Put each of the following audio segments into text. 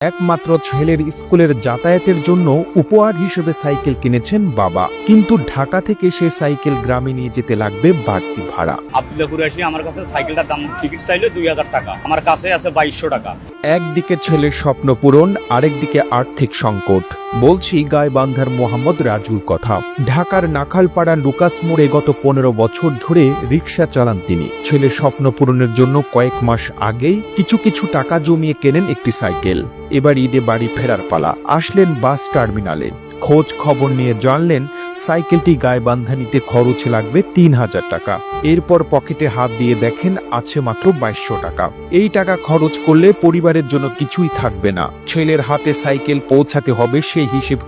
একমাত্র ছেলের স্কুলের যাতায়াতের জন্য উপহার হিসেবে সাইকেল কিনেছেন বাবা, কিন্তু ঢাকা থেকে সে সাইকেল গ্রামে নিয়ে যেতে লাগবে বাড়তি ভাড়া। আব্দুল্লাহপুরে এসে আমার কাছে সাইকেলটার দাম টিকিট চাইলে 2000 টাকা, আমার কাছে আছে 2200 টাকা। একদিকে ছেলের স্বপ্ন পূরণ, আরেকদিকে আর্থিক সংকট। বলছি গাইবান্ধার মোহাম্মদ রাজুর কথা। ঢাকার নাখালপাড়া লুকাস মোড়ে গত 15 বছর ধরে রিক্সা চালান তিনি। ছেলের স্বপ্ন পূরণের জন্য কয়েক মাস আগেই কিছু টাকা জমিয়ে কেনেন একটি সাইকেল। এবার ঈদে বাড়ি ফেরার পালা। আসলেন বাস টার্মিনালে, খোঁজ খবর নিয়ে জানলেন সাইকেলটি গাইবান্ধা নিতে খরচ লাগবে 3000 টাকা। এরপর পকেটে হাত দিয়ে দেখেন আছে মাত্র 2200 টাকা। এই টাকা খরচ করলে পরিবারের জন্য কিছুই থাকবে না। ছেলের হাতে সাইকেল পৌঁছাতে হবে সেই হিসেব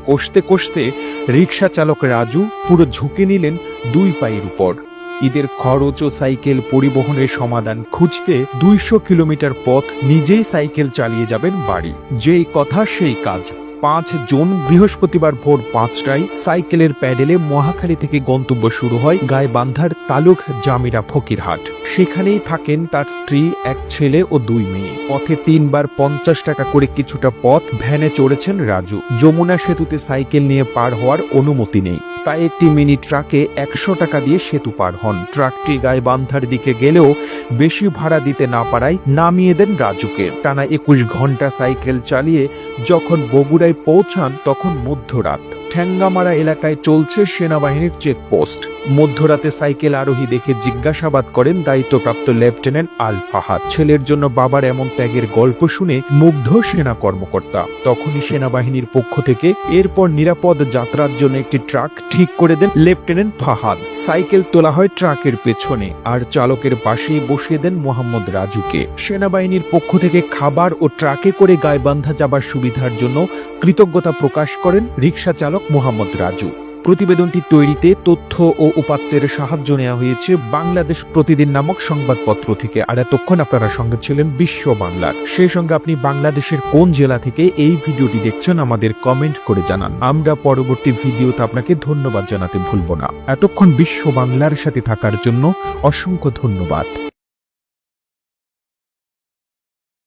কষতে রিক্সা চালক রাজু পুরো ঝুঁকে নিলেন 2 পায়ের উপর। ঈদের খরচ ও সাইকেল পরিবহনের সমাধান খুঁজতে 200 কিলোমিটার পথ নিজেই সাইকেল চালিয়ে যাবেন বাড়ি। যেই কথা সেই কাজ। 5 জুন বৃহস্পতিবার ভোর 5টায় সাইকেলের প্যাডেলে মহাখালী থেকে গন্তব্য শুরু হয় গাইবান্ধার তালুক জামিরা ফকিরহাট। সেখানেই থাকেন তার স্ত্রী, এক ছেলে ও 2 মেয়ে। পথে 3 বার 50 টাকা করে কিছুটা পথ ভ্যানে চড়েছেন রাজু। যমুনা সেতুতে সাইকেল নিয়ে পার হওয়ার অনুমতি নেই, তাই একটি মিনি ট্রাকে 100 টাকা দিয়ে সেতু পার হন। ট্রাকটি গাইবান্ধার দিকে গেলেও বেশি ভাড়া দিতে না পারায় নামিয়ে দেন রাজুকে। টানা 21 ঘন্টা সাইকেল চালিয়ে যখন বগুড়ায় পৌঁছান তখন মধ্যরাত। ঠ্যাঙ্গামারা এলাকায় চলছে সেনাবাহিনীর চেকপোস্ট। মধ্যরাতে সাইকেল আরোহী দেখে জিজ্ঞাসাবাদ করেন দায়িত্বপ্রাপ্ত লেফটেন্যান্ট আল ফাহাদ। ছেলের জন্য বাবার এমন ত্যাগের গল্প শুনে মুগ্ধ সেনা কর্মকর্তা। তখনই সেনাবাহিনীর পক্ষ থেকে এরপর নিরাপদ যাত্রার জন্য একটি ট্রাক ঠিক করে দেন লেফটেন্যান্ট ফাহাদ। সাইকেল তোলা হয় ট্রাকের পেছনে, আর চালকের পাশেই বসিয়ে দেন মোহাম্মদ রাজুকে। সেনাবাহিনীর পক্ষ থেকে খাবার ও ট্রাকে করে গাইবান্ধা যাবার সুবিধার জন্য কৃতজ্ঞতা প্রকাশ করেন রিক্সা চালক মোহাম্মদ রাজু। প্রতিবেদনটি তৈরিতে তথ্য ও উপাত্তের সাহায্য নেওয়া হয়েছে বাংলাদেশ প্রতিদিন নামক সংবাদপত্র থেকে। আর এতক্ষণ আপনারা সঙ্গে ছিলেন বিশ্ব বাংলার। সেই সঙ্গে আপনি বাংলাদেশের কোন জেলা থেকে এই ভিডিওটি দেখছেন আমাদের কমেন্ট করে জানান। আমরা পরবর্তী ভিডিওতে আপনাকে ধন্যবাদ জানাতে ভুলব না। এতক্ষণ বিশ্ব বাংলার সাথে থাকার জন্য অসংখ্য ধন্যবাদ।